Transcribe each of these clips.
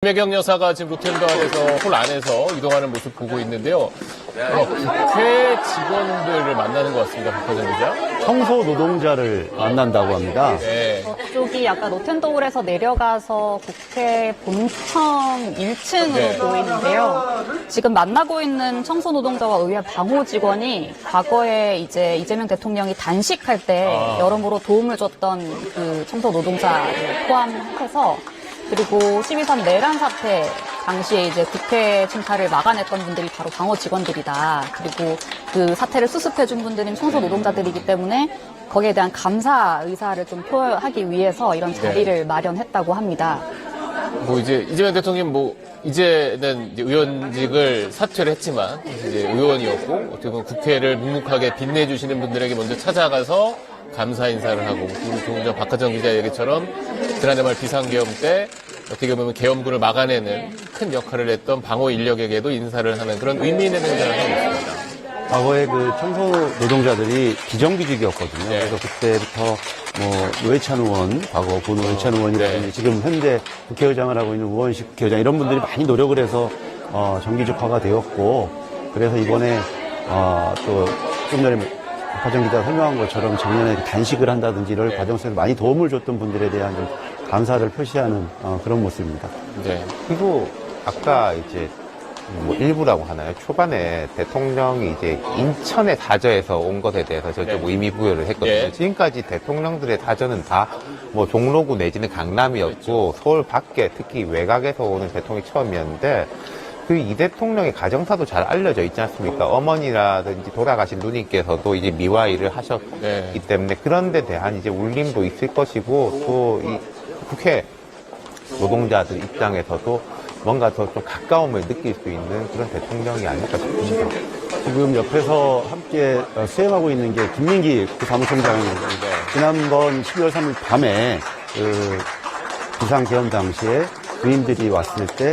김혜경 여사가 지금 로텐다운에서 홀 안에서 이동하는 모습 보고 있는데요. 국회 직원들을 만나는 것 같습니다. 박하정 기자. 청소 노동자를 만난다고 합니다. 네. 저쪽이 약간 로텐더홀에서 내려가서 국회 본청 1층으로 보이는데요. 지금 만나고 있는 청소 노동자와 의회 방호 직원이 과거에 이제 이재명 대통령이 단식할 때 여러모로 도움을 줬던 그 청소 노동자를 포함해서 그리고 12.3 내란 사태 당시에 이제 국회 침탈을 막아냈던 분들이 바로 방어 직원들이다. 그리고 그 사태를 수습해준 분들은 청소 노동자들이기 때문에 거기에 대한 감사 의사를 좀 표하기 위해서 이런 자리를 마련했다고 합니다. 이제 이재명 대통령 이제는 이제 의원직을 사퇴를 했지만 이제 의원이었고 어떻게 보면 국회를 묵묵하게 빛내주시는 분들에게 먼저 찾아가서 감사 인사를 하고 조금 전 박하정 기자 얘기처럼 지난해 말 비상계엄 때 어떻게 보면 계엄군을 막아내는 큰 역할을 했던 방호 인력에게도 인사를 하는 그런 의미 있는 행사를 하고 있습니다. 과거에 그 청소 노동자들이 비정규직이었거든요. 네. 그래서 그때부터 노회찬 의원, 과거 고 노회찬 의원이라든지 지금 현재 국회의장을 하고 있는 우원식 국회의장 이런 분들이 많이 노력을 해서 정규직화가 되었고 그래서 이번에 또 좀 전에 박하정 기자가 설명한 것처럼 작년에 단식을 한다든지 이런 과정 속에서 많이 도움을 줬던 분들에 대한 좀 감사를 표시하는 그런 모습입니다. 네. 그리고 아까 이제 일부라고 하나요? 초반에 대통령이 이제 인천의 사저에서 온 것에 대해서 좀 의미 부여를 했거든요. 네. 지금까지 대통령들의 사저는 다 종로구 내지는 강남이었고 서울 밖에 특히 외곽에서 오는 대통령이 처음이었는데 그 이 대통령의 가정사도 잘 알려져 있지 않습니까? 어머니라든지 돌아가신 누님께서도 이제 미화일을 하셨기 때문에 그런 데 대한 이제 울림도 있을 것이고 또 이 국회 노동자들 입장에서도 뭔가 더 좀 가까움을 느낄 수 있는 그런 대통령이 아닐까 싶습니다. 지금 옆에서 함께 수행하고 있는 게 김민기 사무총장입니다. 지난번 12월 3일 밤에 그 비상계엄 당시에 군인들이 왔을 때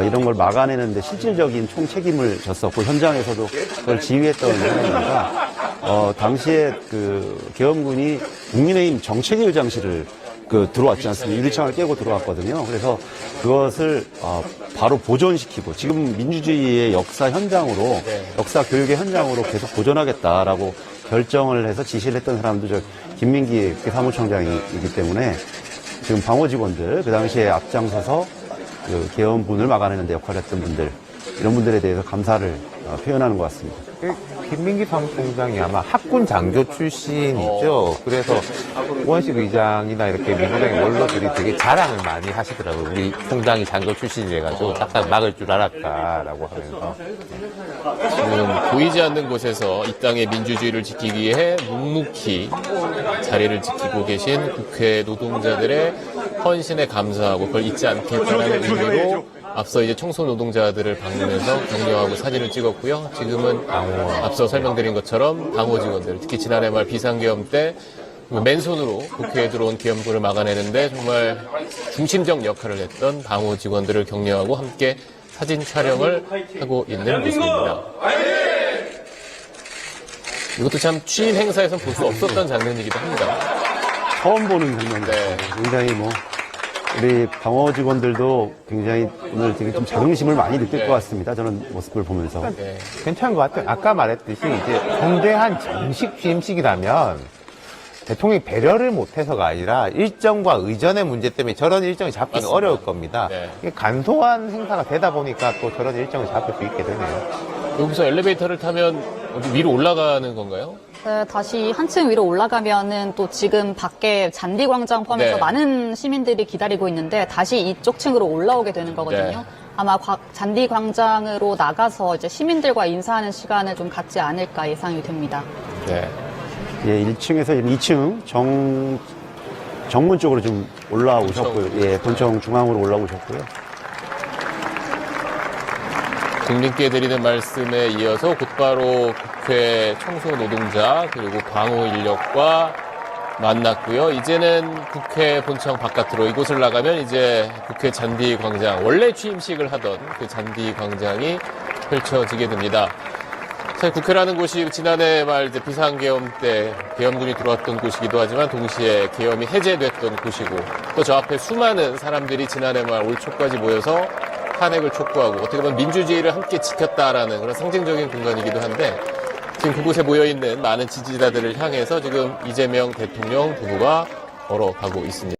이런 걸 막아내는데 실질적인 총책임을 졌었고 현장에서도 그걸 지휘했던 사람입니다. 당시에 그 계엄군이 국민의힘 정책위 의장실을 들어왔지 않습니까? 유리창을 깨고 들어왔거든요. 그래서 그것을 바로 보존시키고 지금 민주주의의 역사 현장으로 역사 교육의 현장으로 계속 보존하겠다라고 결정을 해서 지시를 했던 사람도 저 김민기 사무총장이기 때문에 지금 방호 직원들 그 당시에 앞장서서 그 계엄군을 막아내는 데 역할을 했던 분들 이런 분들에 대해서 감사를 표현하는 것 같습니다. 김민기 사무총장이 아마 학군 장교 출신이죠. 그래서 우원식 의장이나 이렇게 민주당의 원로들이 되게 자랑을 많이 하시더라고요. 우리 총장이 장교 출신이래가지고 딱딱 막을 줄 알았다라고 하면서. 지금 보이지 않는 곳에서 이 땅의 민주주의를 지키기 위해 묵묵히 자리를 지키고 계신 국회 노동자들의 헌신에 감사하고 그걸 잊지 않겠다는 의미로 앞서 이제 청소 노동자들을 방문해서 격려하고 사진을 찍었고요. 지금은 앞서 설명드린 것처럼 방호 직원들, 특히 지난해 말 비상계엄 때 맨손으로 국회에 들어온 계엄군을 막아내는데 정말 중심적 역할을 했던 방호 직원들을 격려하고 함께 사진 촬영을 하고 있는 모습입니다. 이것도 참 취임 행사에서는 볼 수 없었던 장면이기도 합니다. 처음 보는 장면입니다. 굉장히 우리 방어 직원들도 굉장히 오늘 되게 좀 자긍심을 많이 느낄 것 같습니다. 저는 모습을 보면서. 괜찮은 것 같아요. 아까 말했듯이 이제 성대한 정식 취임식이라면 대통령이 배려를 못해서가 아니라 일정과 의전의 문제 때문에 저런 일정이 잡기는 맞습니다. 어려울 겁니다. 네. 이게 간소한 행사가 되다 보니까 또 저런 일정을 잡을 수 있게 되네요. 여기서 엘리베이터를 타면 어디 위로 올라가는 건가요? 다시 한층 위로 올라가면은 또 지금 밖에 잔디광장 포함해서 네. 많은 시민들이 기다리고 있는데 다시 이쪽 층으로 올라오게 되는 거거든요. 네. 아마 잔디광장으로 나가서 이제 시민들과 인사하는 시간을 좀 갖지 않을까 예상이 됩니다. 네. 예, 1층에서 2층 정문 쪽으로 좀 올라오셨고요. 예, 본청 중앙으로 올라오셨고요. 국민께 드리는 말씀에 이어서 곧바로 국회 청소 노동자 그리고 방호 인력과 만났고요. 이제는 국회 본청 바깥으로 이곳을 나가면 이제 국회 잔디광장 원래 취임식을 하던 그 잔디광장이 펼쳐지게 됩니다. 사실 국회라는 곳이 지난해 말 이제 비상계엄 때 계엄군이 들어왔던 곳이기도 하지만 동시에 계엄이 해제됐던 곳이고 또 저 앞에 수많은 사람들이 지난해 말 올 초까지 모여서 탄핵을 촉구하고 어떻게 보면 민주주의를 함께 지켰다라는 그런 상징적인 공간이기도 한데 지금 그곳에 모여있는 많은 지지자들을 향해서 지금 이재명 대통령 부부가 걸어가고 있습니다.